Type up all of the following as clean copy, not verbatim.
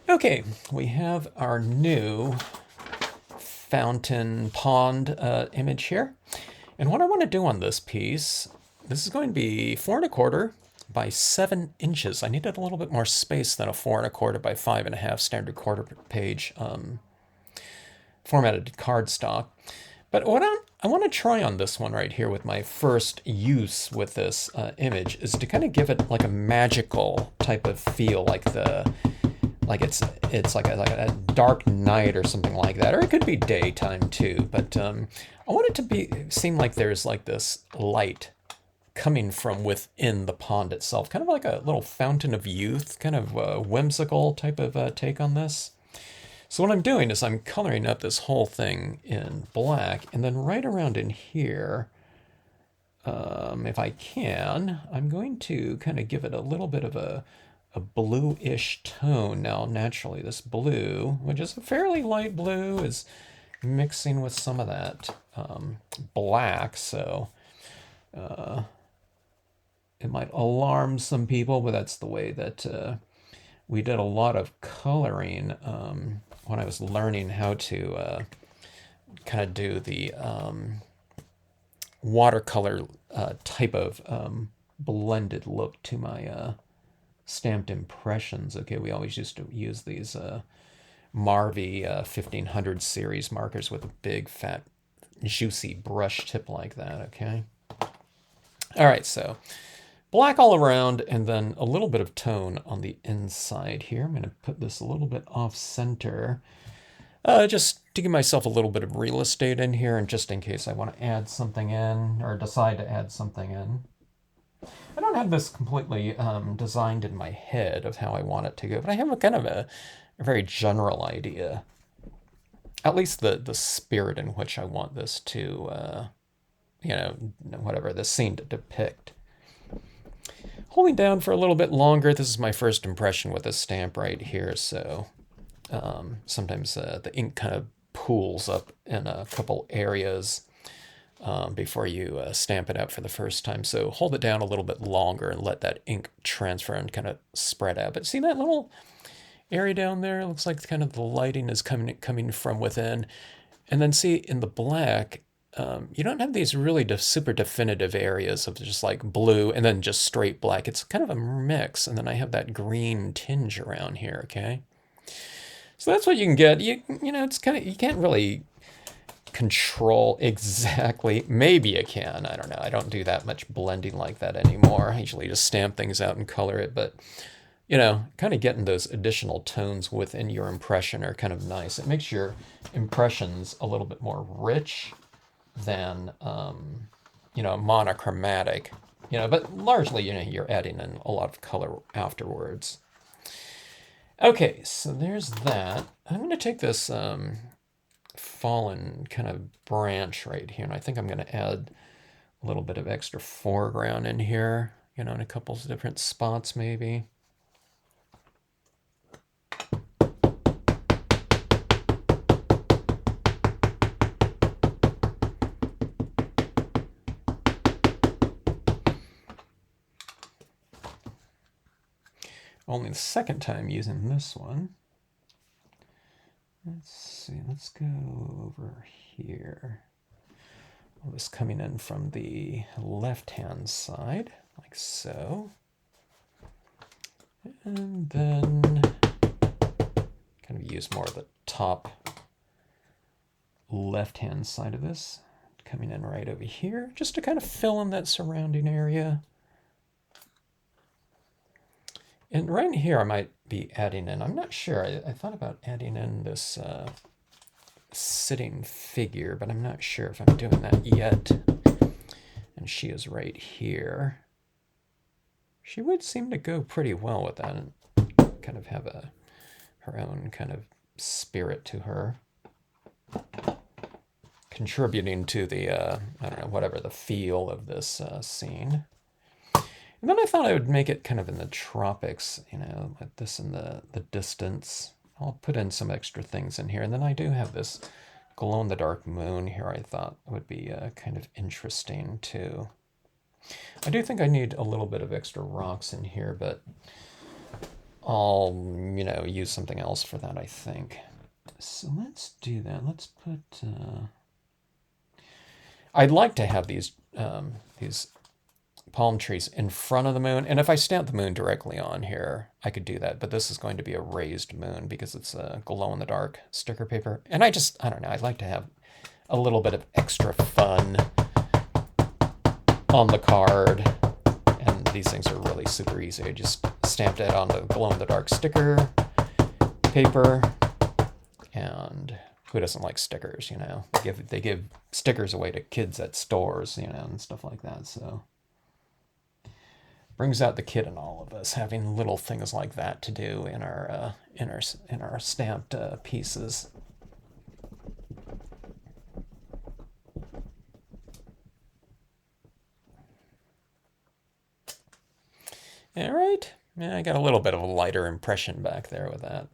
Okay, we have our new fountain pond image here. And what I want to do on this piece, this is going to be 4¼ by 7 inches. I needed a little bit more space than a 4¼ by 5½ standard quarter page formatted cardstock. But what I want to try on this one right here with my first use with this image is to kind of give it like a magical type of feel, like it's like a dark night or something like that, or it could be daytime too. But I want it to seem like there's like this light coming from within the pond itself, kind of like a little fountain of youth, kind of a whimsical type of take on this. So what I'm doing is I'm coloring up this whole thing in black, and then right around in here, if I can, I'm going to kind of give it a little bit of a bluish tone. Now, naturally, this blue, which is a fairly light blue, is mixing with some of that black, so it might alarm some people, but that's the way that we did a lot of coloring when I was learning how to kind of do the watercolor type of blended look to my stamped impressions. Okay, we always used to use these Marvy 1500 series markers with a big, fat, juicy brush tip like that, okay? All right, so black all around, and then a little bit of tone on the inside here. I'm going to put this a little bit off center, just to give myself a little bit of real estate in here, and just in case I want to add something in, or decide to add something in. I don't have this completely designed in my head of how I want it to go, but I have a kind of a very general idea. At least the spirit in which I want this to, whatever, the scene to depict. Holding down for a little bit longer, this is my first impression with this stamp right here, so sometimes the ink kind of pools up in a couple areas before you stamp it out for the first time. So hold it down a little bit longer and let that ink transfer and kind of spread out. But see that little area down there? It looks like kind of the lighting is coming from within. And then see in the black, you don't have these really super definitive areas of just like blue and then just straight black. It's kind of a mix. And then I have that green tinge around here, okay? So that's what you can get. You know, it's kind of, you can't really control exactly. Maybe you can. I don't know. I don't do that much blending like that anymore. I usually just stamp things out and color it. But, you know, kind of getting those additional tones within your impression are kind of nice. It makes your impressions a little bit more rich than, monochromatic. But largely, you're adding in a lot of color afterwards. Okay, so there's that. I'm going to take this fallen kind of branch right here, and I think I'm going to add a little bit of extra foreground in here, in a couple of different spots maybe. Only the second time using this one. Let's see, let's go over here. All this coming in from the left-hand side, like so. And then kind of use more of the top left-hand side of this, coming in right over here, just to kind of fill in that surrounding area. And right in here, I might be adding in, I'm not sure, I thought about adding in this sitting figure, but I'm not sure if I'm doing that yet. And she is right here. She would seem to go pretty well with that and kind of have her own kind of spirit to her, contributing to the, I don't know, whatever the feel of this scene. And then I thought I would make it kind of in the tropics, like this in the distance. I'll put in some extra things in here. And then I do have this glow-in-the-dark moon here I thought would be kind of interesting too. I do think I need a little bit of extra rocks in here, but I'll, use something else for that, I think. So let's do that. Let's put. I'd like to have these palm trees in front of the moon, and if I stamp the moon directly on here, I could do that. But this is going to be a raised moon because it's a glow in the dark sticker paper, and I don't know. I'd like to have a little bit of extra fun on the card. And these things are really super easy. I just stamped it on the glow-in-the-dark sticker paper. And who doesn't like stickers, They give stickers away to kids at stores, and stuff like that. So brings out the kid in all of us, having little things like that to do in our stamped pieces. All right. Yeah, I got a little bit of a lighter impression back there with that.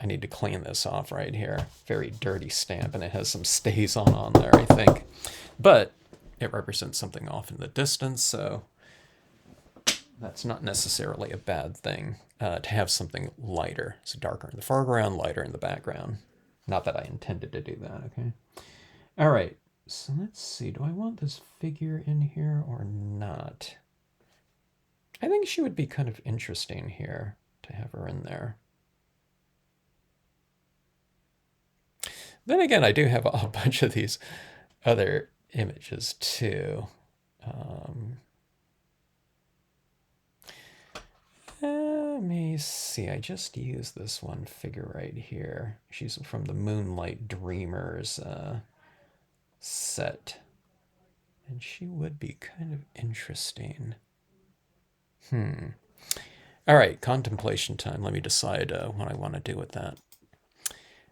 I need to clean this off right here. Very dirty stamp, and it has some stays on there, I think. But it represents something off in the distance, so that's not necessarily a bad thing to have something lighter. So darker in the foreground, lighter in the background. Not that I intended to do that, okay? All right, so let's see. Do I want this figure in here or not? I think she would be kind of interesting here to have her in there. Then again, I do have a bunch of these other images too. Let me see. I just used this one figure right here. She's from the Moonlight Dreamers set. And she would be kind of interesting. All right, contemplation time. Let me decide what I want to do with that.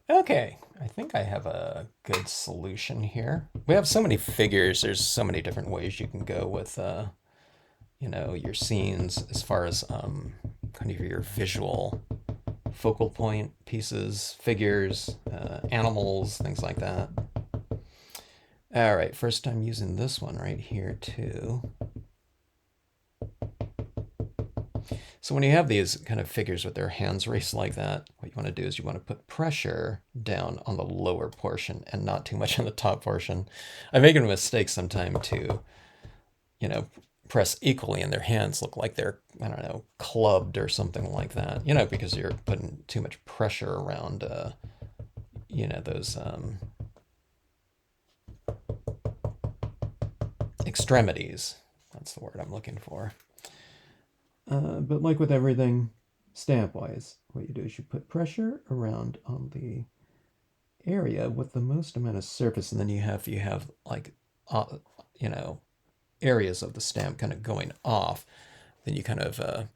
Okay, I think I have a good solution here. We have so many figures. There's so many different ways you can go with, your scenes as far as kind of your visual focal point pieces, figures, animals, things like that. All right, first time using this one right here too. So when you have these kind of figures with their hands raised like that, what you want to do is you want to put pressure down on the lower portion and not too much on the top portion. I make a mistake sometime to, press equally and their hands look like they're, I don't know, clubbed or something like that, because you're putting too much pressure around, those extremities. That's the word I'm looking for. But like with everything stamp-wise, what you do is you put pressure around on the area with the most amount of surface, and then you have like, areas of the stamp kind of going off. Then you kind of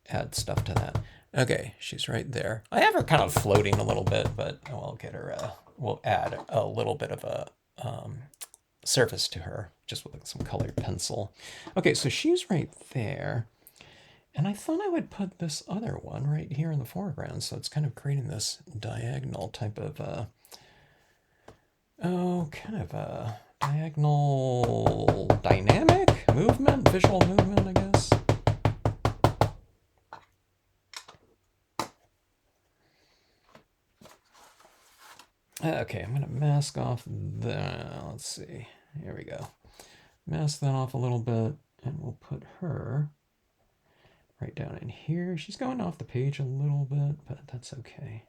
add stuff to that. Okay, she's right there. I have her kind of floating a little bit, but I'll get her. We'll add a little bit of a surface to her just with some colored pencil. Okay, so she's right there. And I thought I would put this other one right here in the foreground, so it's kind of creating this diagonal type of, kind of a diagonal dynamic movement, visual movement, I guess. Okay, I'm going to mask off the, let's see, here we go. Mask that off a little bit, and we'll put her right down in here. She's going off the page a little bit, but that's okay.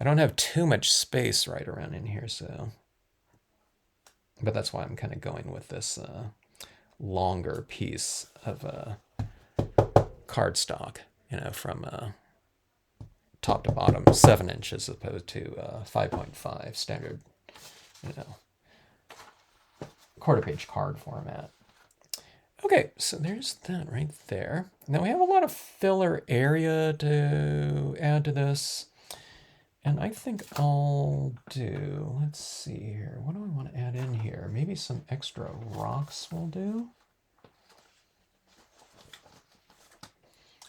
I don't have too much space right around in here, so. But that's why I'm kind of going with this longer piece of cardstock, from top to bottom, 7 inches as opposed to 5.5 standard, quarter page card format. Okay, so there's that right there. Now we have a lot of filler area to add to this. And I think I'll do, let's see here. What do I want to add in here? Maybe some extra rocks will do.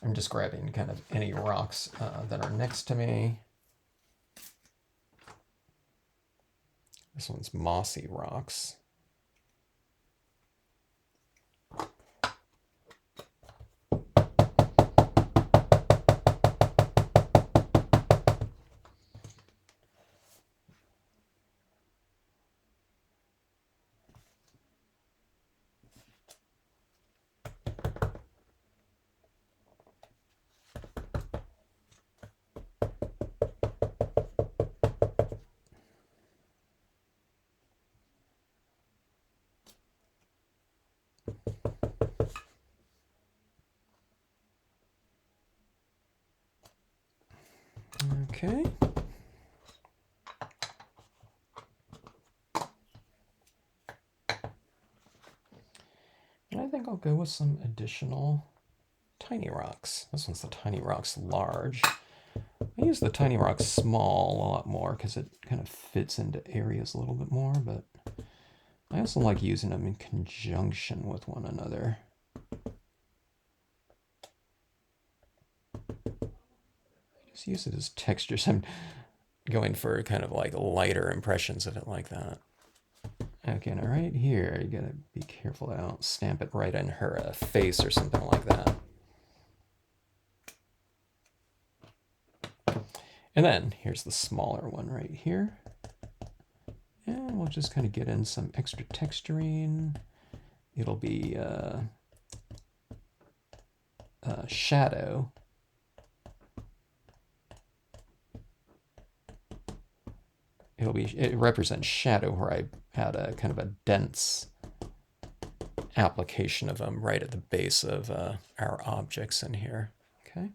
I'm just grabbing kind of any rocks that are next to me. This one's mossy rocks. Okay. And I think I'll go with some additional tiny rocks. This one's the tiny rocks large. I use the tiny rocks small a lot more because it kind of fits into areas a little bit more, but I also like using them in conjunction with one another. Just use it as textures. I'm going for kind of like lighter impressions of it like that. Okay, now right here, you gotta be careful that I don't stamp it right in her face or something like that. And then here's the smaller one right here. And we'll just kind of get in some extra texturing. It'll be shadow. It represents shadow where I had a kind of a dense application of them right at the base of our objects in here. Okay.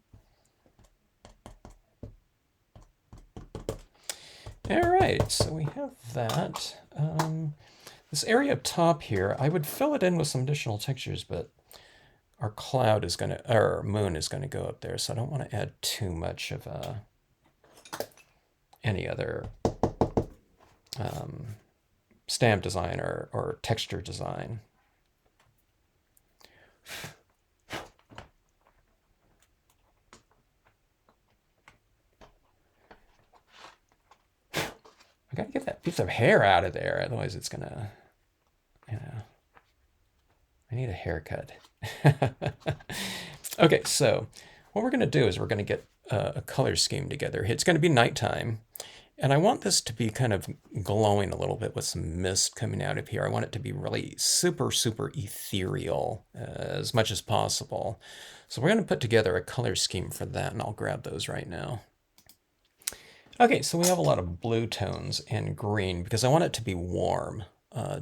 All right, so we have that. This area up top here, I would fill it in with some additional textures, but our cloud is going to, our moon is going to go up there, so I don't want to add too much of any other stamp design or texture design. I gotta get that piece of hair out of there, otherwise it's gonna, I need a haircut. Okay, so what we're gonna do is we're gonna get a color scheme together. It's gonna be nighttime, and I want this to be kind of glowing a little bit with some mist coming out of here. I want it to be really super, super ethereal as much as possible. So we're gonna put together a color scheme for that, and I'll grab those right now. Okay, so we have a lot of blue tones and green because I want it to be warm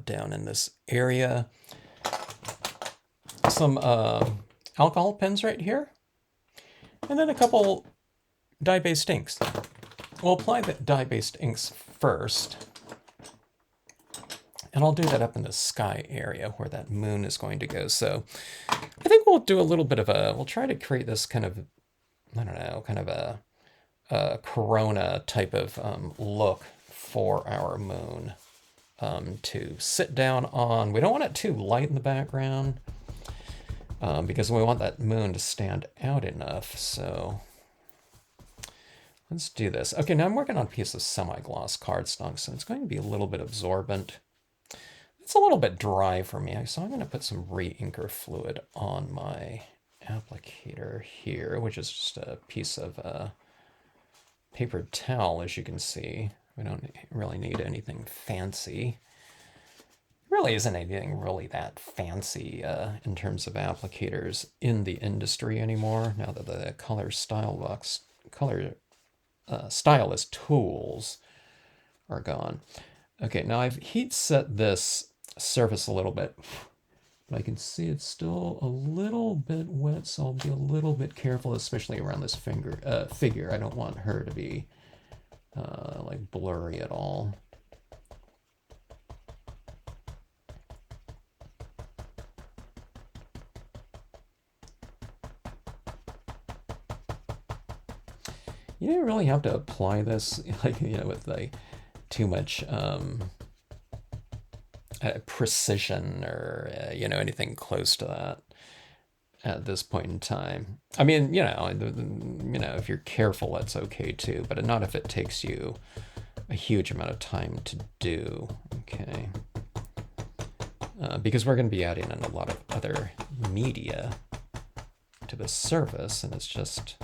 down in this area. Some alcohol pens right here, and then a couple dye-based inks. We'll apply the dye-based inks first, and I'll do that up in the sky area where that moon is going to go. So I think we'll do a little bit of we'll try to create this kind of, I don't know, kind of a corona type of look for our moon to sit down on. We don't want it too light in the background because we want that moon to stand out enough. So let's do this. Okay, now I'm working on a piece of semi-gloss cardstock, so it's going to be a little bit absorbent. It's a little bit dry for me, so I'm going to put some re-inker fluid on my applicator here, which is just a piece of paper towel, as you can see. We don't really need anything fancy. There really isn't anything really that fancy in terms of applicators in the industry anymore, now that the stylus tools are gone. Okay, now I've heat set this surface a little bit, but I can see it's still a little bit wet, so I'll be a little bit careful, especially around this figure. I don't want her to be like blurry at all. You didn't really have to apply this, like, with like too much precision or anything close to that at this point in time. I mean, if you're careful, that's okay too, but not if it takes you a huge amount of time to do. Okay, because we're going to be adding in a lot of other media to the surface, and it's just,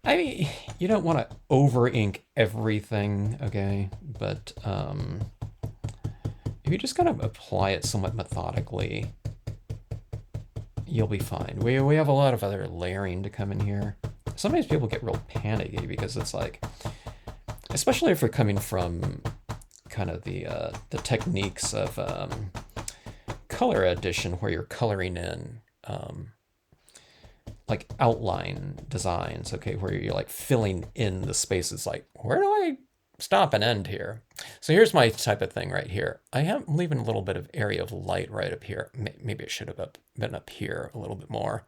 I mean, you don't want to over ink everything, okay, but if you just kind of apply it somewhat methodically, you'll be fine. We have a lot of other layering to come in here. Sometimes people get real panicky because it's like, especially if you're coming from kind of the techniques of color addition, where you're coloring in like outline designs, okay, where you're like filling in the spaces, like where do I stop and end here? So here's my type of thing right here. I am leaving a little bit of area of light right up here. Maybe it should have been up here a little bit more.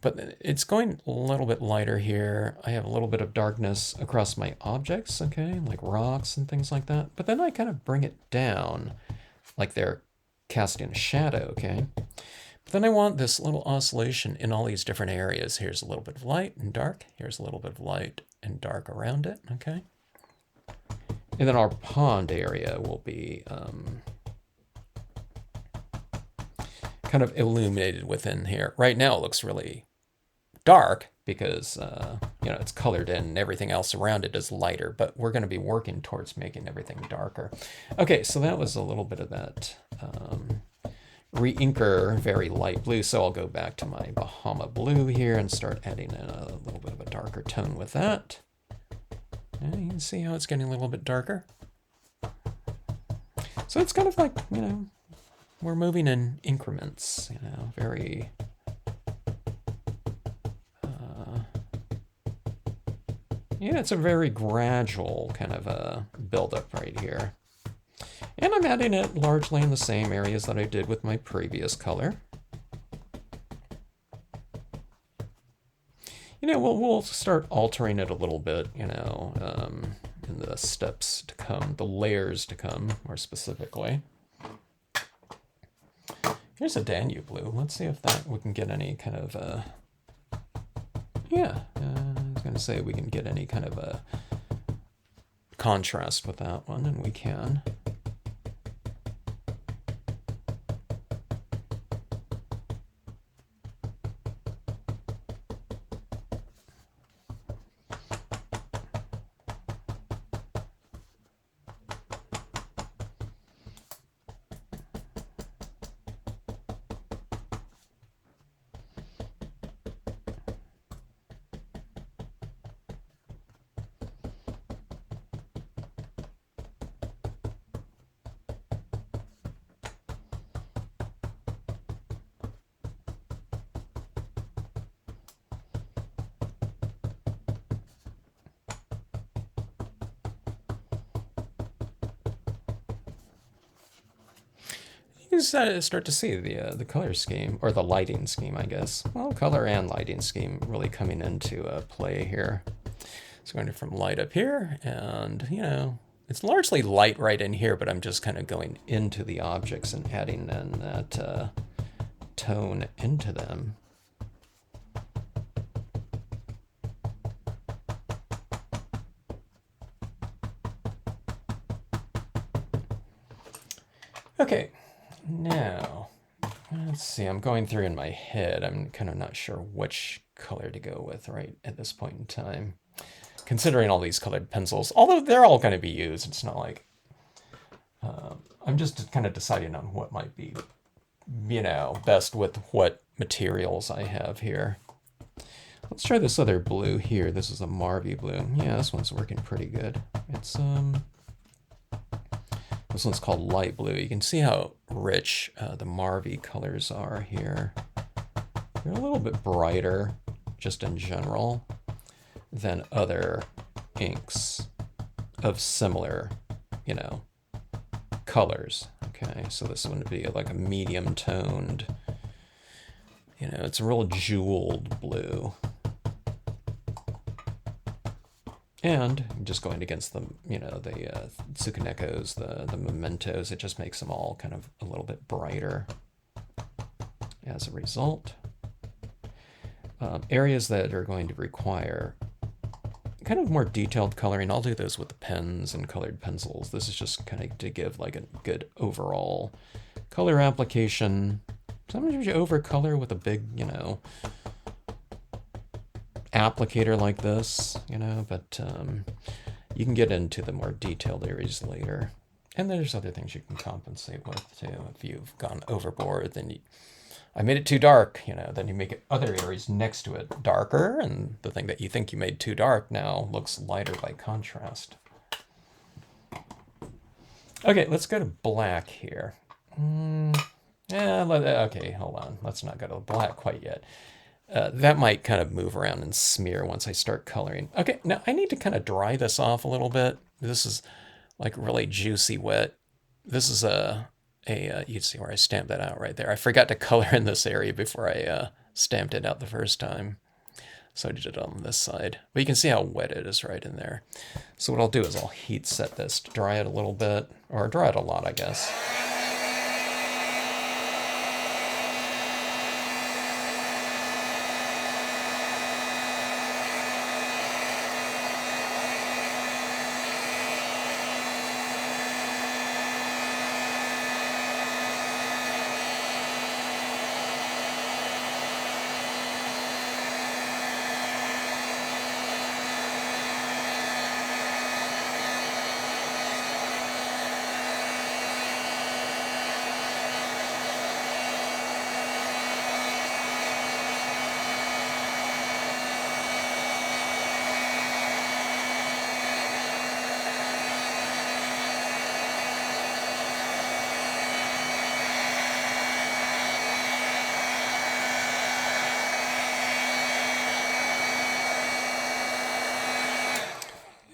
But it's going a little bit lighter here. I have a little bit of darkness across my objects, okay, like rocks and things like that. But then I kind of bring it down like they're casting a shadow, okay? But then I want this little oscillation in all these different areas. Here's a little bit of light and dark. Here's a little bit of light and dark around it, okay? And then our pond area will be kind of illuminated within here. Right now it looks really dark because you know, it's colored in and everything else around it is lighter, but we're going to be working towards making everything darker. Okay, so that was a little bit of that re-inker very light blue. So I'll go back to my Bahama blue here and start adding in a little bit of a darker tone with that. And you can see how it's getting a little bit darker. So it's kind of like, you know, we're moving in increments, you know, very yeah, it's a very gradual kind of a buildup right here. And I'm adding it largely in the same areas that I did with my previous color. You know, we'll start altering it a little bit, you know, in the steps to come, the layers to come, more specifically. Here's a Danube blue. Let's see if that we can get any kind of yeah, I was going to say we can get any kind of a contrast with that one, and we can. You start to see the color scheme, or the lighting scheme, I guess. Well, color and lighting scheme really coming into play here. So going from light up here, and, you know, it's largely light right in here, but I'm just kind of going into the objects and adding in that tone into them. Okay. Now, let's see, I'm going through in my head. I'm kind of not sure which color to go with right at this point in time. Considering all these colored pencils, although they're all going to be used, it's not like... I'm just kind of deciding on what might be, you know, best with what materials I have here. Let's try this other blue here. This is a Marvy blue. Yeah, this one's working pretty good. It's... This one's called light blue. You can see how rich the Marvy colors are here. They're a little bit brighter, just in general, than other inks of similar, you know, colors. Okay, so this one would be like a medium toned, you know, it's a real jeweled blue. And just going against the, you know, the Tsukunekos, the Mementos, it just makes them all kind of a little bit brighter as a result. Areas that are going to require kind of more detailed coloring, I'll do those with the pens and colored pencils. This is just kind of to give like a good overall color application. Sometimes you overcolor with a big, you know, applicator like this, you know, but you can get into the more detailed areas later. And there's other things you can compensate with too. If you've gone overboard, then I made it too dark, you know, then you make other areas next to it darker, and the thing that you think you made too dark now looks lighter by contrast. Okay, let's go to black here. Yeah, okay, hold on. Let's not go to black quite yet. that might kind of move around and smear once I start coloring. Okay, now I need to kind of dry this off a little bit. This is like really juicy wet. This is you see where I stamped that out right there. I forgot to color in this area before I stamped it out the first time. So I did it on this side. But you can see how wet it is right in there. So what I'll do is I'll heat set this to dry it a little bit, or dry it a lot, I guess.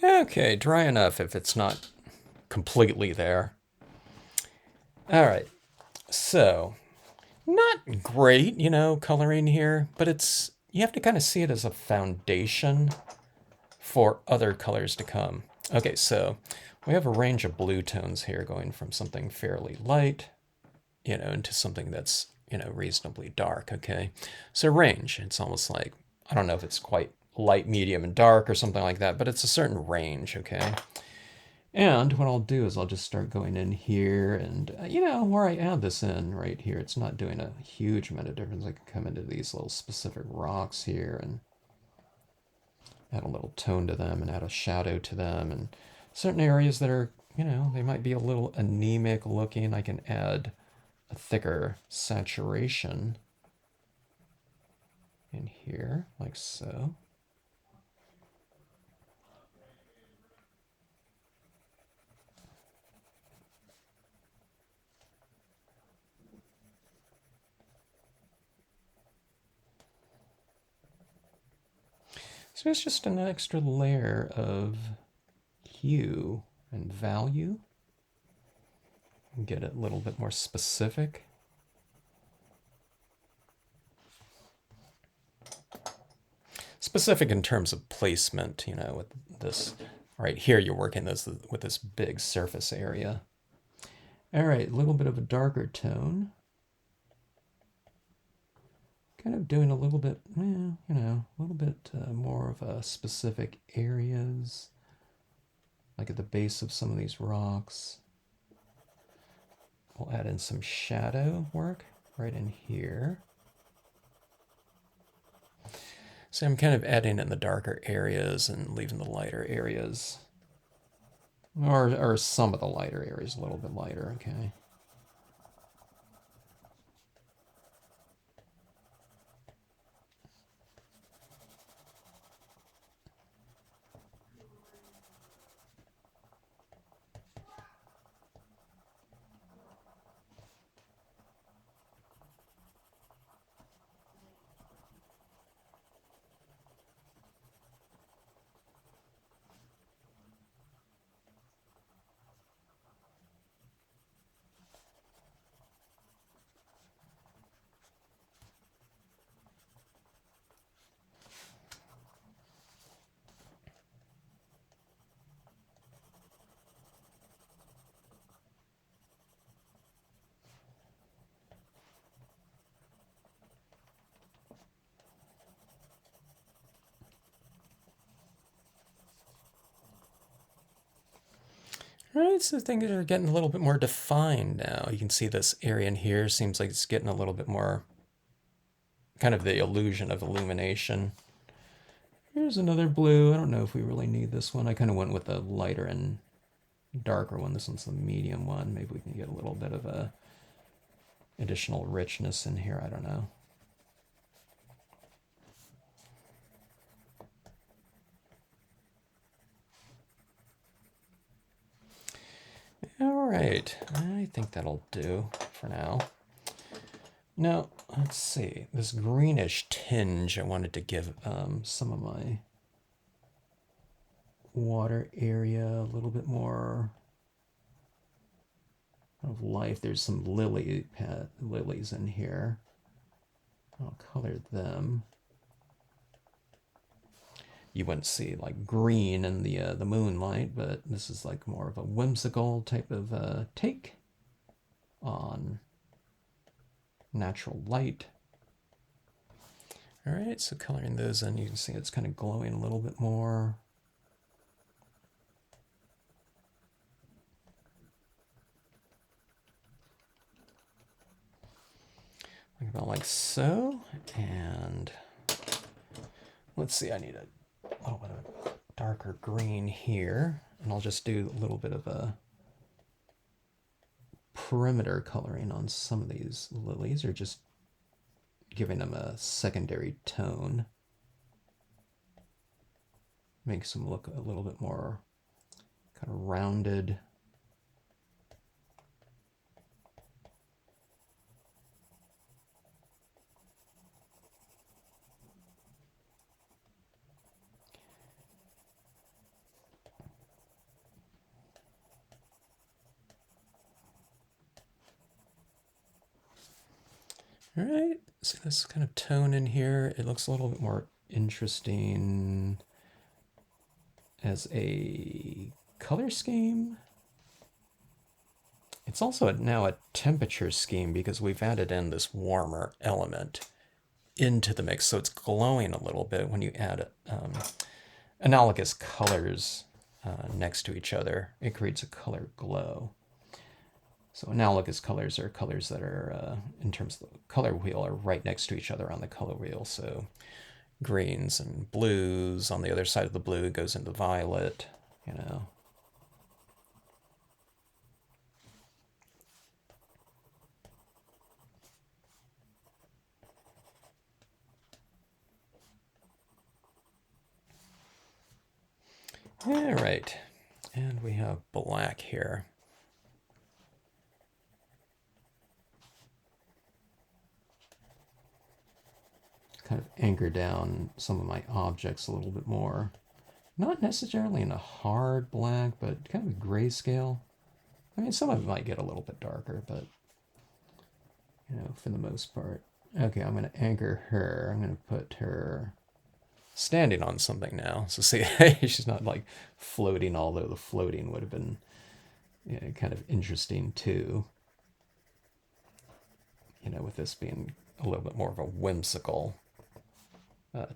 Okay, dry enough if it's not completely there. All right, so not great, you know, coloring here, but you have to kind of see it as a foundation for other colors to come. Okay, so we have a range of blue tones here going from something fairly light, you know, into something that's, you know, reasonably dark, okay? So range, it's almost like, I don't know if it's quite light, medium, and dark or something like that, but it's a certain range, okay? And what I'll do is I'll just start going in here and, you know, where I add this in right here, it's not doing a huge amount of difference. I can come into these little specific rocks here and add a little tone to them and add a shadow to them. And certain areas that are, you know, they might be a little anemic looking, I can add a thicker saturation in here, like so. So it's just an extra layer of hue and value. And get it a little bit more specific. Specific in terms of placement, you know, with this right here, you're working this with this big surface area. All right, a little bit of a darker tone. Kind of doing a little bit, well, you know, a little bit more of a specific areas, like at the base of some of these rocks. We'll add in some shadow work right in here. So I'm kind of adding in the darker areas and leaving the lighter areas. Or some of the lighter areas a little bit lighter, okay. All right, so things are getting a little bit more defined now. You can see this area in here seems like it's getting a little bit more kind of the illusion of illumination. Here's another blue. I don't know if we really need this one. I kind of went with the lighter and darker one. This one's the medium one. Maybe we can get a little bit of a additional richness in here. I don't know. All right, I think that'll do for now. Now, let's see, this greenish tinge I wanted to give some of my water area a little bit more of life. There's some lilies in here. I'll color them. You wouldn't see like green in the moonlight, but this is like more of a whimsical type of take on natural light. All right, so coloring those in, you can see it's kind of glowing a little bit more. Like about like so, and let's see, I need a little bit of darker green here, and I'll just do a little bit of a perimeter coloring on some of these lilies, or just giving them a secondary tone. Makes them look a little bit more kind of rounded. All right, see this kind of tone in here. It looks a little bit more interesting as a color scheme. It's also now a temperature scheme because we've added in this warmer element into the mix, so it's glowing a little bit when you add analogous colors next to each other. It creates a color glow. So analogous colors are colors that are, in terms of the color wheel, are right next to each other on the color wheel. So greens and blues. On the other side of the blue goes into violet, you know. All right, and we have black here. Kind of anchor down some of my objects a little bit more. Not necessarily in a hard black, but kind of a grayscale. I mean, some of it might get a little bit darker, but, you know, for the most part. Okay, I'm going to anchor her. I'm going to put her standing on something now. So see, she's not like floating, although the floating would have been, you know, kind of interesting too. You know, with this being a little bit more of a whimsical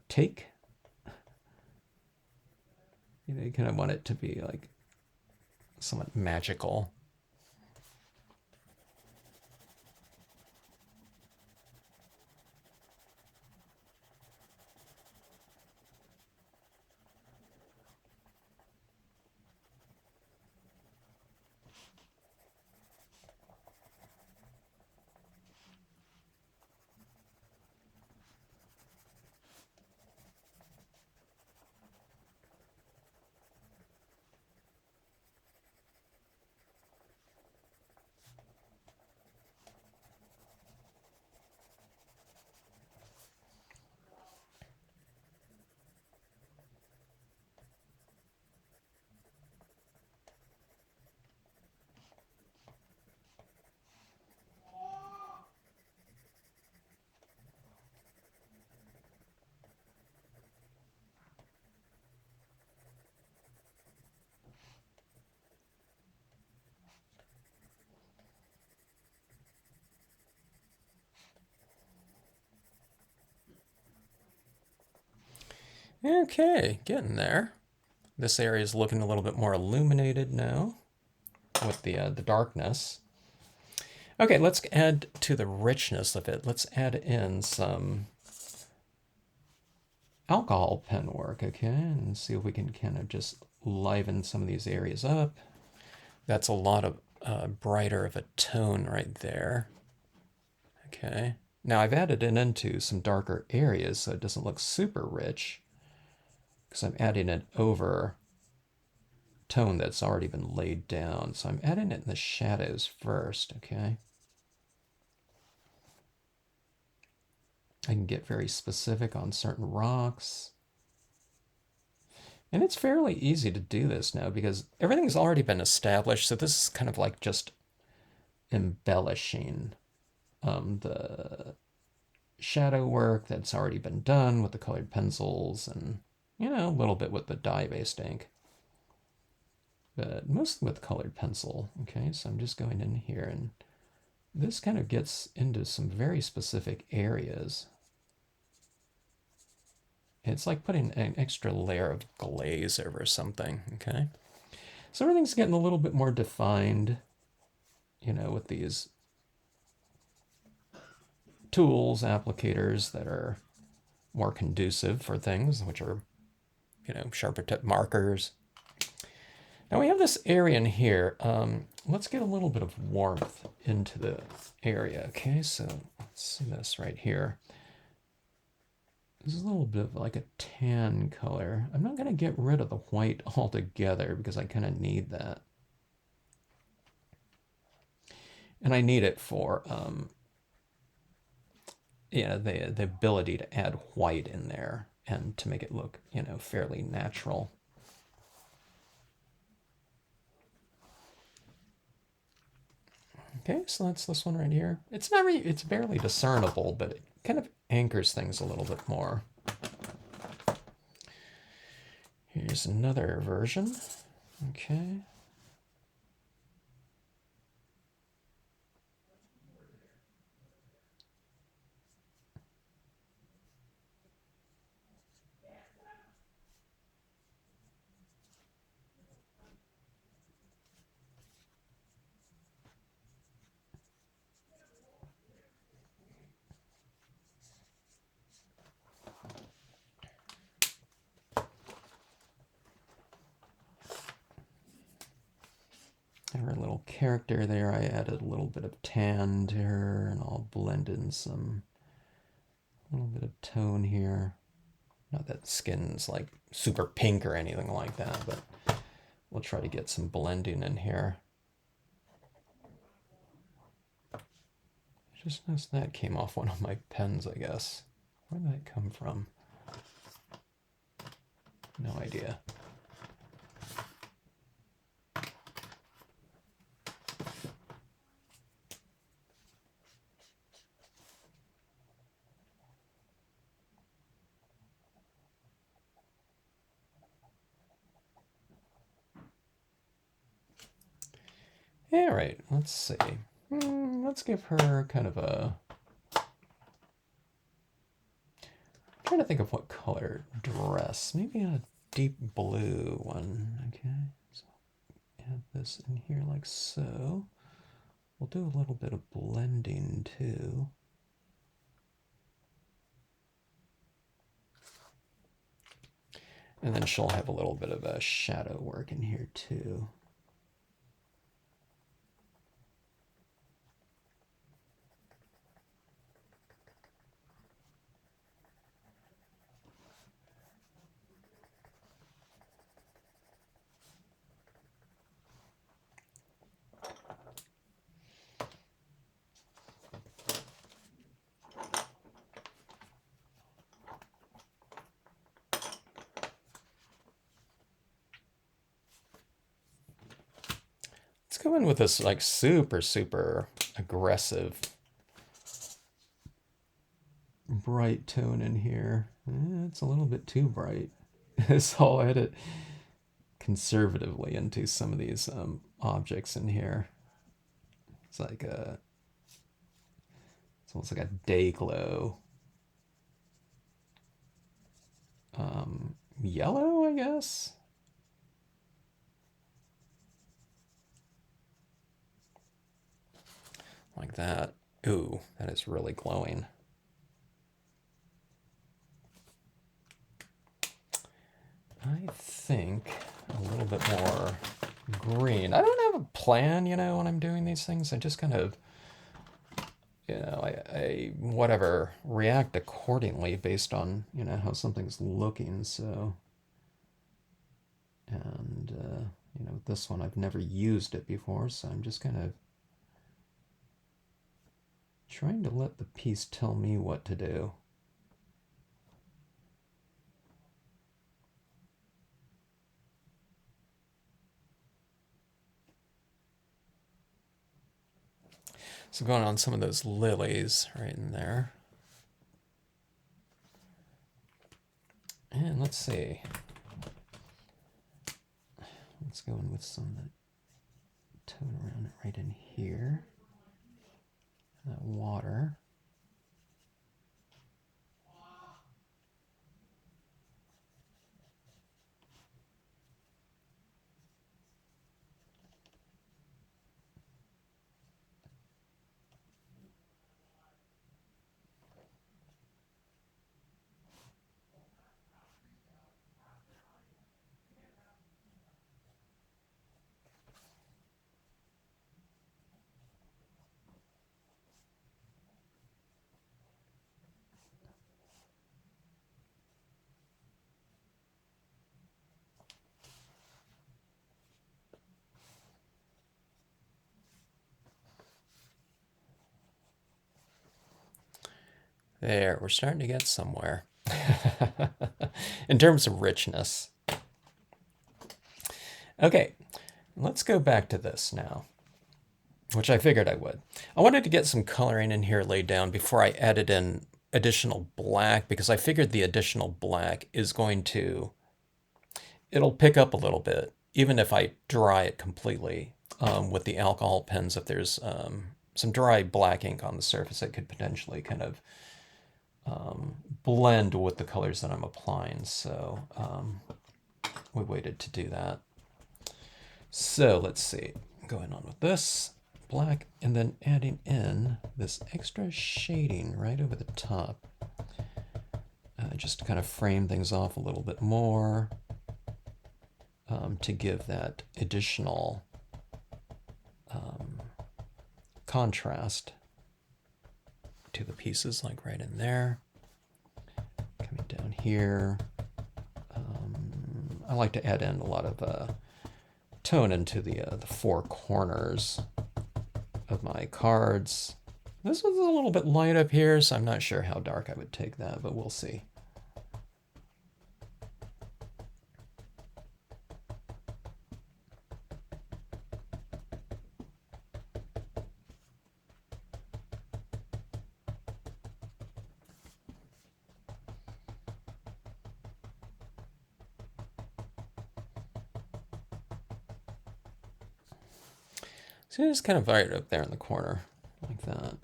take. You know, you kind of want it to be like somewhat magical. Okay, getting there. This area is looking a little bit more illuminated now with the darkness. Okay, let's add to the richness of it. Let's add in some alcohol pen work, okay? And see if we can kind of just liven some of these areas up. That's a lot of brighter of a tone right there. Okay. Now I've added it into some darker areas so it doesn't look super rich because I'm adding it over tone that's already been laid down. So I'm adding it in the shadows first, okay? I can get very specific on certain rocks. And it's fairly easy to do this now because everything's already been established. So this is kind of like just embellishing the shadow work that's already been done with the colored pencils and, you know, a little bit with the dye-based ink. But mostly with colored pencil. Okay, so I'm just going in here and this kind of gets into some very specific areas. It's like putting an extra layer of glaze over something, okay? So everything's getting a little bit more defined, you know, with these tools, applicators that are more conducive for things, which are, you know, sharper tip markers. Now we have this area in here. Let's get a little bit of warmth into the area, okay? So let's see this right here. This is a little bit of like a tan color. I'm not going to get rid of the white altogether because I kind of need that. And I need it for, yeah, the ability to add white in there and to make it look, you know, fairly natural. Okay, so that's this one right here. It's not really, it's barely discernible, but it kind of anchors things a little bit more. Here's another version. Okay. Her little character there, I added a little bit of tan to her, and I'll blend in some, a little bit of tone here. Not that skin's like super pink or anything like that, but we'll try to get some blending in here. Just noticed that came off one of my pens, I guess. Where did that come from? No idea. All right, let's see. Let's give her kind of a... I'm trying to think of what color dress. Maybe a deep blue one. Okay, so add this in here like so. We'll do a little bit of blending too. And then she'll have a little bit of a shadow work in here too. Let's go in with this like super, super aggressive bright tone in here. It's a little bit too bright. So I'll edit conservatively into some of these objects in here. It's like a, it's almost like a day glow. Yellow, I guess. Like that. Ooh, that is really glowing. I think a little bit more green. I don't have a plan, you know, when I'm doing these things. I just kind of, you know, I whatever, react accordingly based on, you know, how something's looking. So, and, you know, this one, I've never used it before, so I'm just kind of trying to let the piece tell me what to do. So going on some of those lilies right in there. And let's see. Let's go in with some tone around it right in here. That water. There, we're starting to get somewhere. In terms of richness. Okay, let's go back to this now, which I figured I would. I wanted to get some coloring in here laid down before I added in additional black, because I figured the additional black is going to, it'll pick up a little bit, even if I dry it completely with the alcohol pens. If there's some dry black ink on the surface, it could potentially kind of blend with the colors that I'm applying. So we waited to do that. So let's see, going on with this black and then adding in this extra shading right over the top, just to kind of frame things off a little bit more, to give that additional contrast to the pieces, like right in there. Coming down here, I like to add in a lot of tone into the four corners of my cards. This was a little bit light up here, so I'm not sure how dark I would take that, but we'll see. So just kind of right up there in the corner, like that.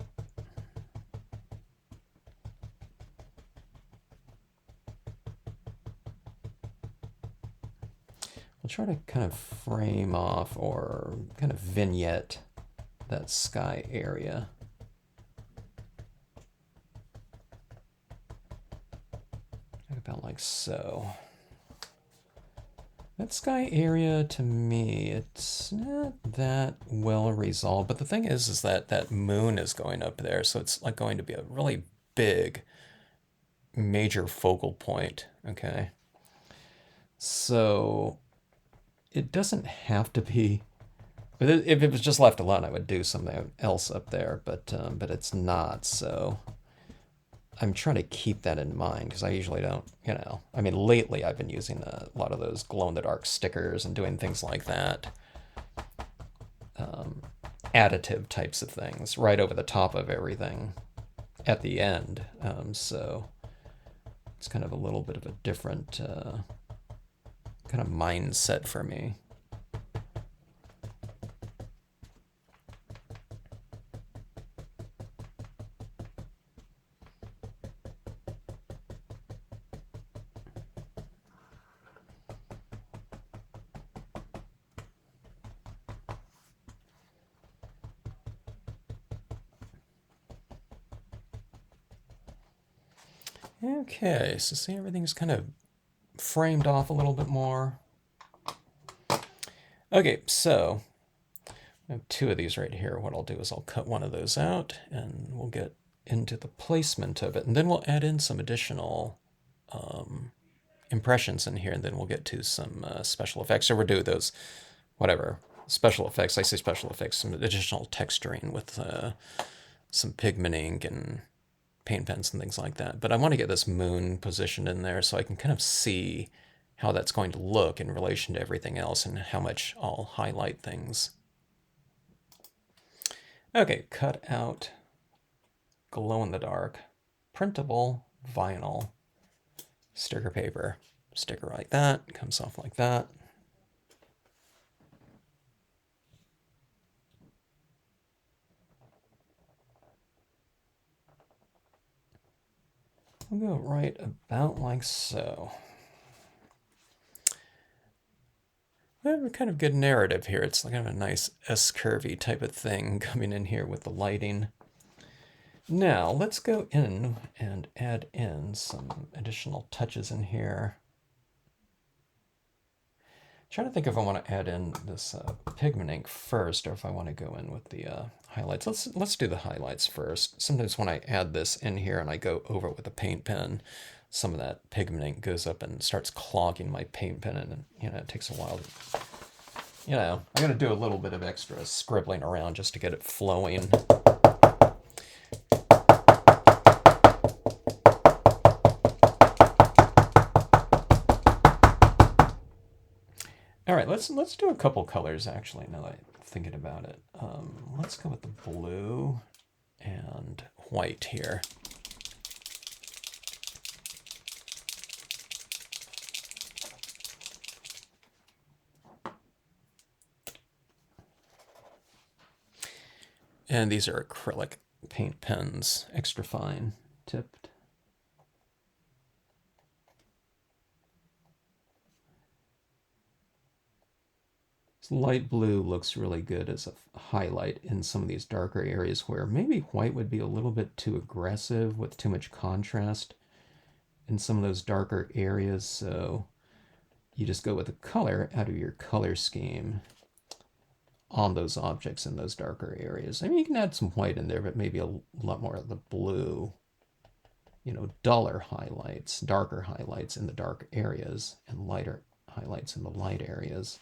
We'll try to kind of frame off or kind of vignette that sky area. About like so. That sky area, to me, it's not that well resolved. But the thing is that that moon is going up there, so it's like going to be a really big, major focal point. Okay. So it doesn't have to be. If it was just left alone, I would do something else up there, but it's not. So I'm trying to keep that in mind, because I usually don't, I mean, lately I've been using a lot of those glow-in-the-dark stickers and doing things like that. Additive types of things right over the top of everything at the end. So it's kind of a little bit of a different kind of mindset for me. Okay, so see, everything's kind of framed off a little bit more. Okay, so I have two of these right here. What I'll do is I'll cut one of those out, and we'll get into the placement of it, and then we'll add in some additional impressions in here, and then we'll get to some special effects. So we'll do those, whatever, special effects. I say special effects, some additional texturing with some pigment ink and paint pens and things like that. But I want to get this moon positioned in there so I can kind of see how that's going to look in relation to everything else and how much I'll highlight things. Okay, cut out glow-in-the-dark, printable vinyl sticker paper. Sticker like that, comes off like that. We'll go right about like so. We have a kind of good narrative here. It's kind of a nice S-curvy type of thing coming in here with the lighting. Now, let's go in and add in some additional touches in here. Trying to think if I want to add in this pigment ink first, or if I want to go in with the highlights. Let's do the highlights first. Sometimes when I add this in here and I go over it with a paint pen, some of that pigment ink goes up and starts clogging my paint pen, and it takes a while to, I got to do a little bit of extra scribbling around just to get it flowing. All right, let's do a couple colors actually. Now that I'm thinking about it, let's go with the blue and white here. And these are acrylic paint pens, extra fine tipped. This light blue looks really good as a highlight in some of these darker areas where maybe white would be a little bit too aggressive with too much contrast in some of those darker areas. So you just go with the color out of your color scheme on those objects in those darker areas. I mean, you can add some white in there, but maybe a lot more of the blue, duller highlights, darker highlights in the dark areas, and lighter highlights in the light areas.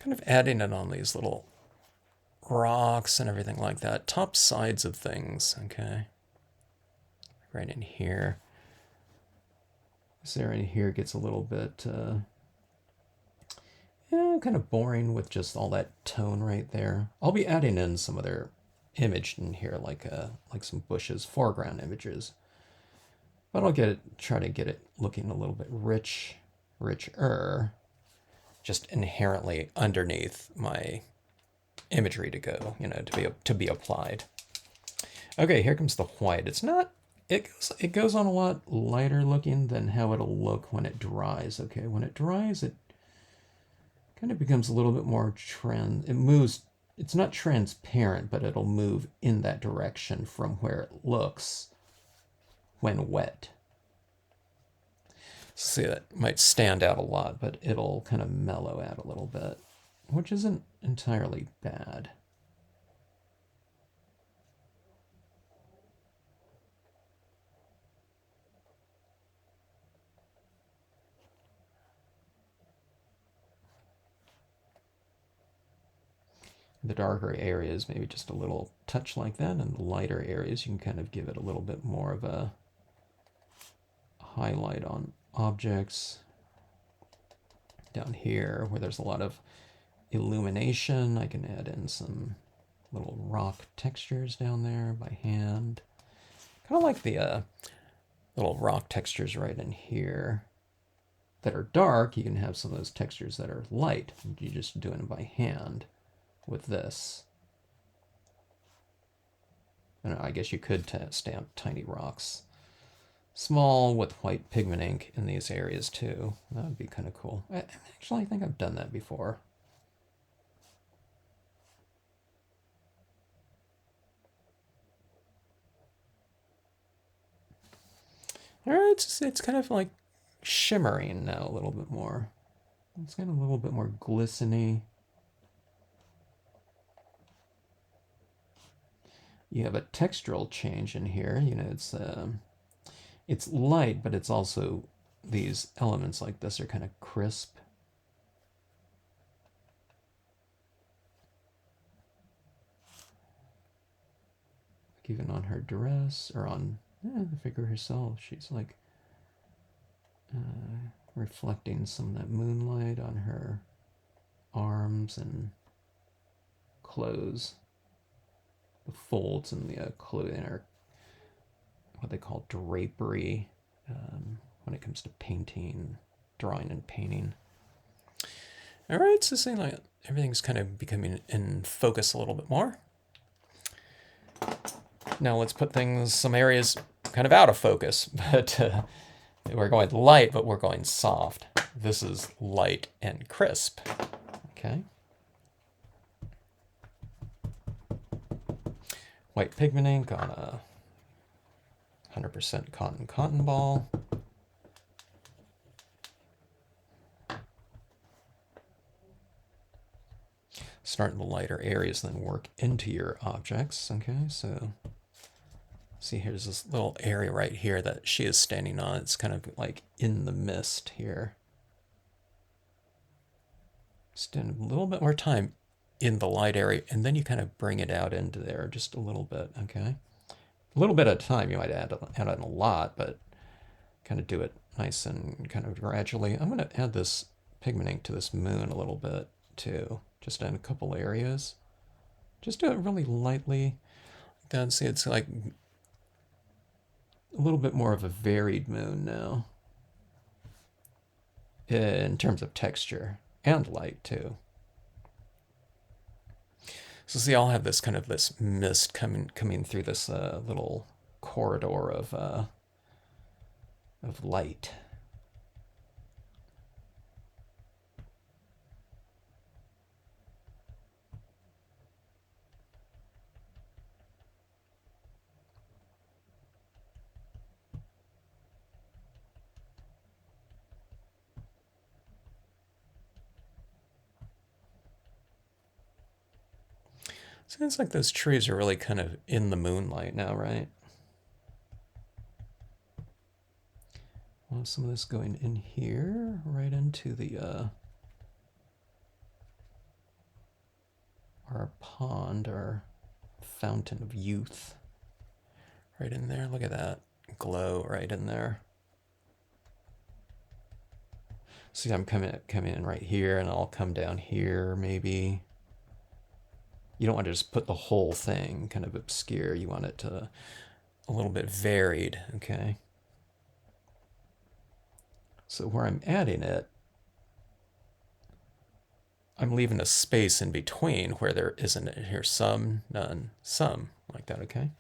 Kind of adding it on these little rocks and everything like that. Top sides of things, okay? Right in here. This area in here gets a little bit, kind of boring with just all that tone right there. I'll be adding in some other image in here, like some bushes, foreground images. But I'll try to get it looking a little bit richer, just inherently underneath my imagery to go, to be applied. Okay, here comes the white. It's not, it goes on a lot lighter looking than how it'll look when it dries. Okay, when it dries, it kind of becomes a little bit more it moves. It's not transparent, but it'll move in that direction from where it looks when wet. See, that might stand out a lot, but it'll kind of mellow out a little bit, which isn't entirely bad. The darker areas, maybe just a little touch like that, and the lighter areas, you can kind of give it a little bit more of a highlight on objects. Down here, where there's a lot of illumination, I can add in some little rock textures down there by hand. Kind of like the little rock textures right in here that are dark. You can have some of those textures that are light. You're just doing it by hand with this. And I guess you could stamp tiny rocks small with white pigment ink in these areas too. That would be kind of cool. Actually, I think I've done that before. All right, it's kind of like shimmering now a little bit more. It's kind of a little bit more glistening. You have a textural change in here. You know, it's light, but it's also these elements like this are kind of crisp. Like even on her dress or on the figure herself, she's like reflecting some of that moonlight on her arms and clothes. The folds in the clothing are what they call drapery when it comes to painting, drawing and painting. All right, so seeing like everything's kind of becoming in focus a little bit more. Now let's put some areas kind of out of focus, but we're going light, but we're going soft. This is light and crisp, okay? White pigment ink on a 100% cotton ball. Start in the lighter areas, then work into your objects, okay? So see, here's this little area right here that she is standing on. It's kind of like in the mist here. Spend a little bit more time in the light area, and then you kind of bring it out into there just a little bit, okay? A little bit at a time. You might add in a lot, but kind of do it nice and kind of gradually. I'm going to add this pigment ink to this moon a little bit too, just in a couple areas. Just do it really lightly. Then see, it's like a little bit more of a varied moon now in terms of texture and light too. So see, I'll have this kind of this mist coming through this little corridor of light. So it's like those trees are really kind of in the moonlight now, right? Well, some of this going in here, right into the our pond, our fountain of youth. Right in there. Look at that glow right in there. See, I'm coming in right here, and I'll come down here maybe. You don't want to just put the whole thing kind of obscure. You want it to a little bit varied, okay? So where I'm adding it, I'm leaving a space in between where there isn't it here. Some, none, some, like that, okay?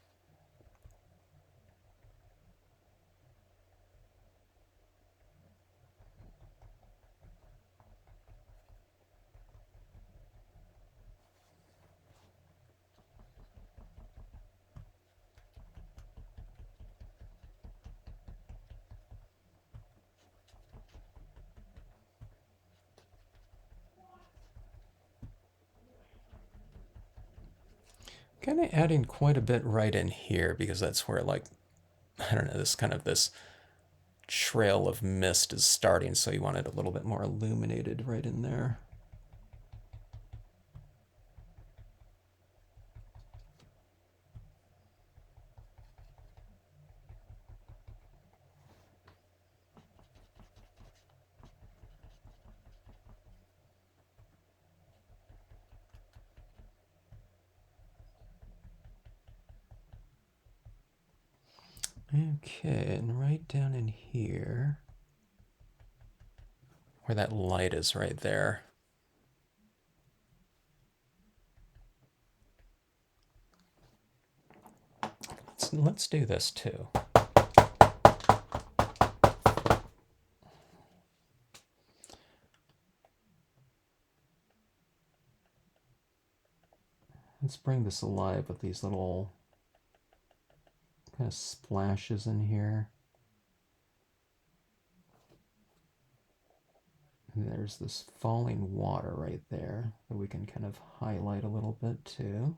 Kind of adding quite a bit right in here because that's where, like, I don't know, this trail of mist is starting, so you want it a little bit more illuminated right in there. Okay, and right down in here, where that light is right there. Let's do this too. Let's bring this alive with these little kind of splashes in here. And there's this falling water right there that we can kind of highlight a little bit too.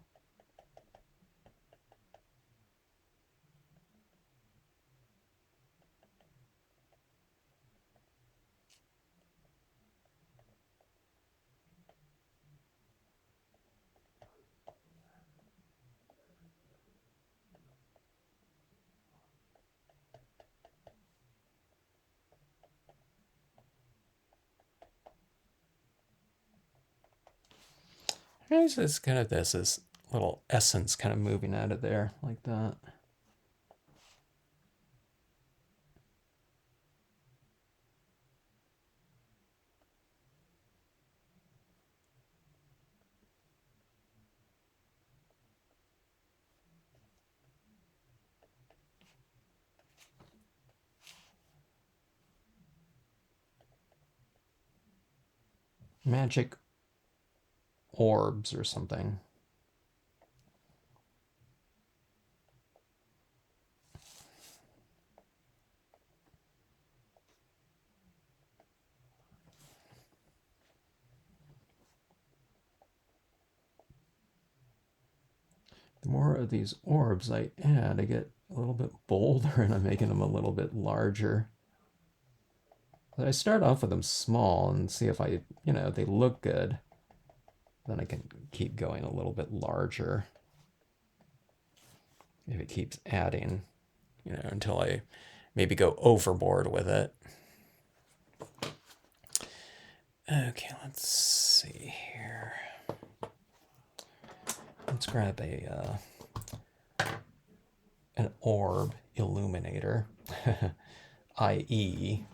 There's this kind of this little essence kind of moving out of there like that. Magic orbs or something. The more of these orbs I add, I get a little bit bolder and I'm making them a little bit larger. But I start off with them small and see if they look good. Then I can keep going a little bit larger. If it keeps adding, until I maybe go overboard with it. Okay, let's see here. Let's grab an orb illuminator, i.e.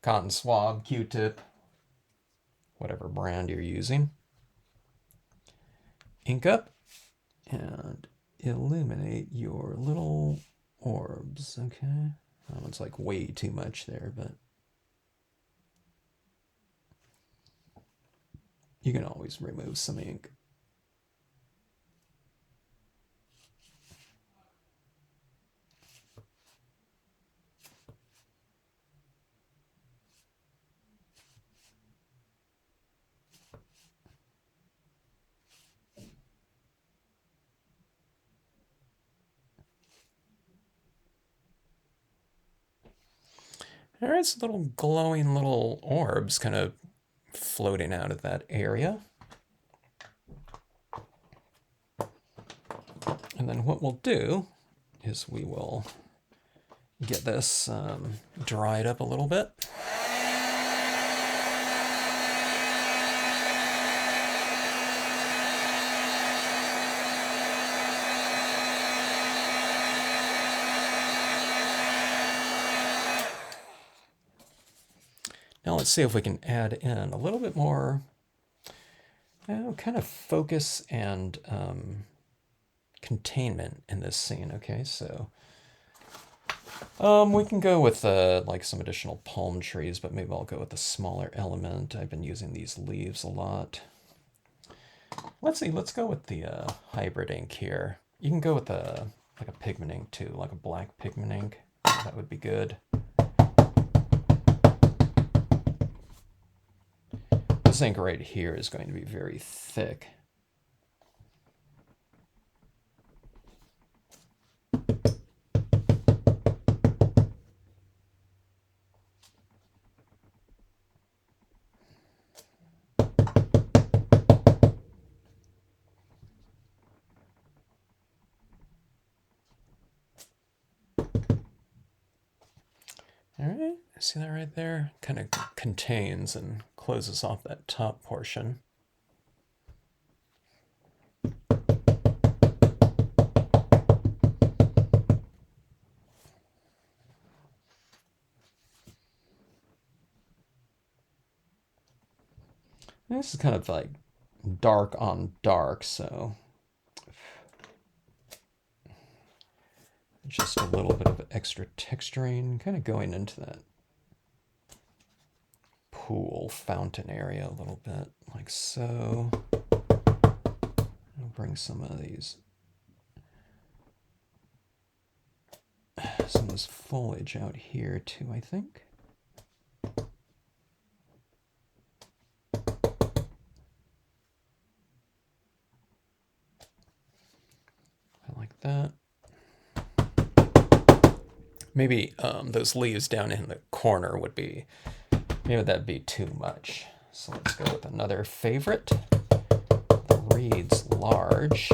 cotton swab, Q-tip, whatever brand you're using. Ink up and illuminate your little orbs, okay? That one's like way too much there, but you can always remove some ink. There's little glowing little orbs kind of floating out of that area. And then what we'll do is we will get this dried up a little bit. Now let's see if we can add in a little bit more kind of focus and containment in this scene. Okay, so we can go with like some additional palm trees, but maybe I'll go with a smaller element. I've been using these leaves a lot. Let's see, let's go with the hybrid ink here. You can go with like a pigment ink too, like a black pigment ink. That would be good. This ink right here is going to be very thick. All right, see that right there? Kind of contains and closes off that top portion. This is kind of like dark on dark, so just a little bit of extra texturing, kind of going into that pool fountain area a little bit, like so. I'll bring some of this foliage out here too, I think. I like that. Maybe those leaves down in the corner would be, maybe that'd be too much. So let's go with another favorite. The reeds large.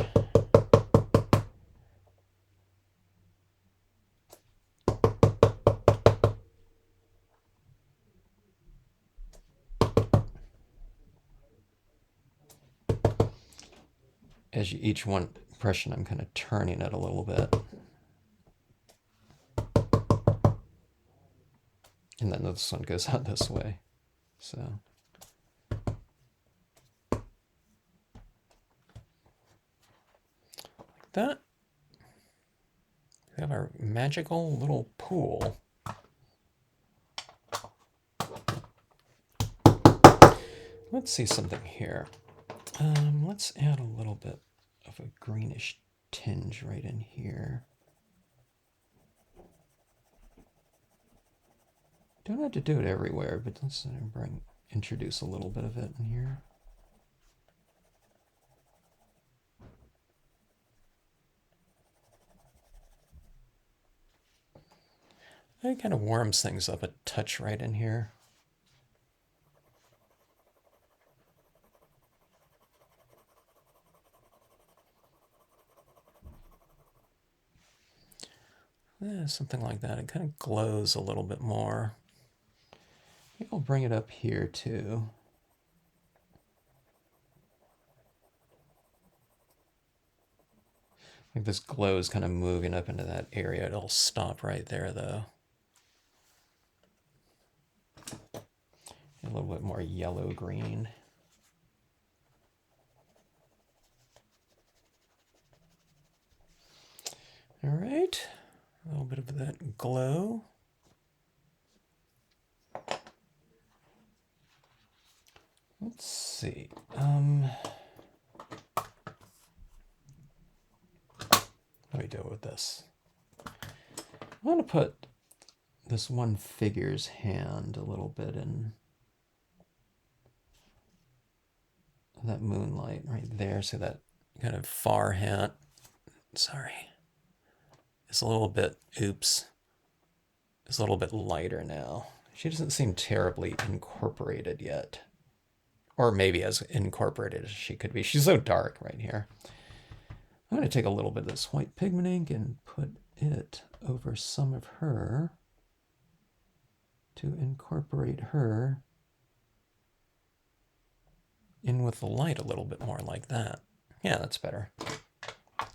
As each one impression, I'm kind of turning it a little bit. And then this one goes out this way. So like that. We have our magical little pool. Let's see something here. Let's add a little bit of a greenish tinge right in here. Don't have to do it everywhere, but let's introduce a little bit of it in here. It kind of warms things up a touch right in here. Yeah, something like that. It kind of glows a little bit more. Maybe I'll bring it up here too. Like this glow is kind of moving up into that area. It'll stop right there though. A little bit more yellow-green. All right, a little bit of that glow. Let's see. What do we do with this? I want to put this one figure's hand a little bit in that moonlight right there, so that kind of far hand, sorry, it's a little bit, oops, it's a little bit lighter now. She doesn't seem terribly incorporated yet. Or maybe as incorporated as she could be. She's so dark right here. I'm going to take a little bit of this white pigment ink and put it over some of her to incorporate her in with the light a little bit more like that. Yeah, that's better.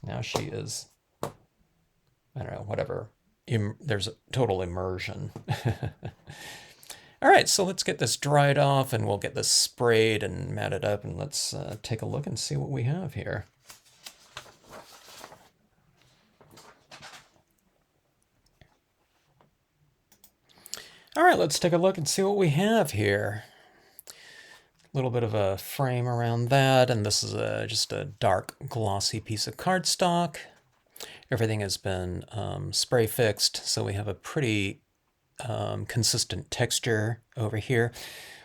Now she is, I don't know, whatever. There's a total immersion. All right, so let's get this dried off and we'll get this sprayed and matted up, and let's take a look and see what we have here. All right, let's take a look and see what we have here. A little bit of a frame around that, and this is just a dark glossy piece of cardstock. Everything has been spray fixed, so we have a pretty consistent texture over here.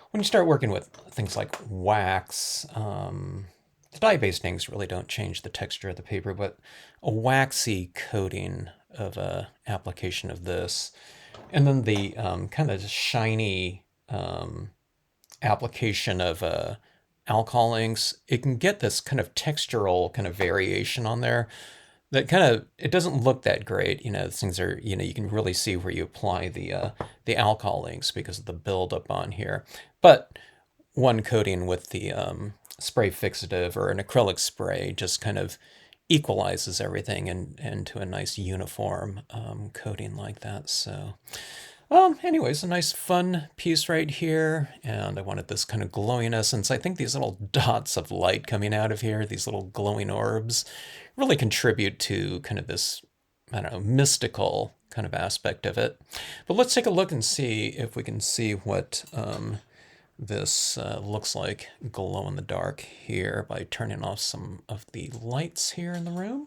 When you start working with things like wax, the dye-based inks really don't change the texture of the paper, but a waxy coating of a application of this, and then the kind of shiny application of alcohol inks, it can get this kind of textural kind of variation on there that kind of, it doesn't look that great. You know, things are, you know, you can really see where you apply the alcohol inks because of the buildup on here. But one coating with the spray fixative or an acrylic spray just kind of equalizes everything into a nice uniform coating like that. So anyways, a nice fun piece right here, and I wanted this kind of glowing essence. I think these little dots of light coming out of here, these little glowing orbs, really contribute to kind of this, I don't know, mystical kind of aspect of it. But let's take a look and see if we can see what this looks like glow in the dark here by turning off some of the lights here in the room.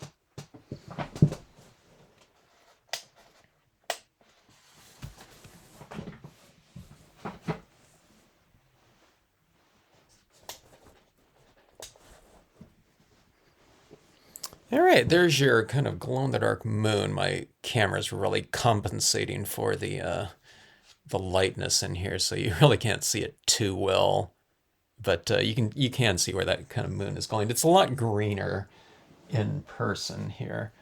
All right, there's your kind of glow-in-the-dark moon. My camera's really compensating for the lightness in here, so you really can't see it too well. But you can see where that kind of moon is going. It's a lot greener in person here.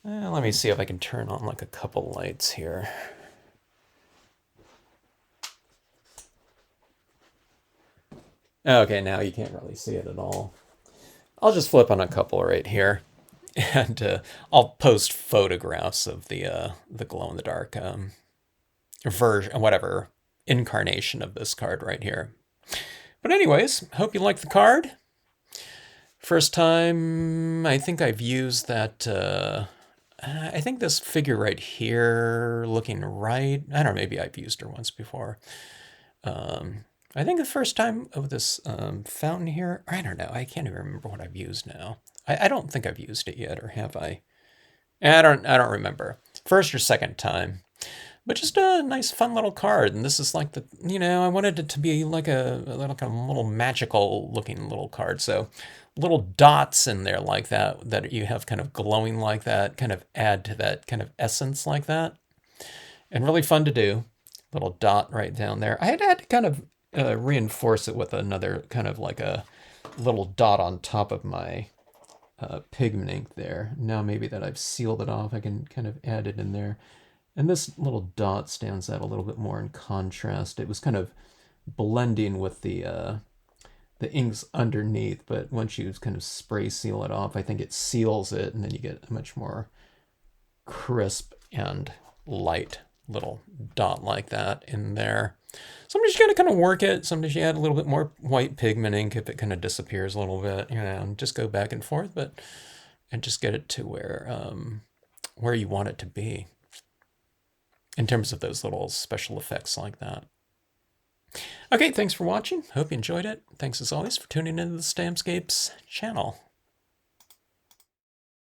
Let me see if I can turn on like a couple lights here. Okay, now you can't really see it at all. I'll just flip on a couple right here. And I'll post photographs of the glow in the dark version, whatever incarnation of this card right here. But anyways, hope you like the card. First time I think I've used that. I think this figure right here, looking right. I don't know. Maybe I've used her once before. I think the first time of this fountain here. I don't know. I can't even remember what I've used now. I don't think I've used it yet, or have I? I don't remember. First or second time. But just a nice, fun little card. And this is like I wanted it to be like a little magical looking little card. So little dots in there like that you have kind of glowing like that, kind of add to that kind of essence like that. And really fun to do. Little dot right down there. I had to kind of reinforce it with another kind of like a little dot on top of my pigment ink there. Now maybe that I've sealed it off, I can kind of add it in there. And this little dot stands out a little bit more in contrast. It was kind of blending with the inks underneath, but once you kind of spray seal it off, I think it seals it, and then you get a much more crisp and light little dot like that in there. Sometimes you gotta kind of work it. Sometimes you add a little bit more white pigment ink if it kind of disappears a little bit, and just go back and forth, and just get it to where you want it to be in terms of those little special effects like that. Okay, thanks for watching. Hope you enjoyed it. Thanks as always for tuning into the Stampscapes channel.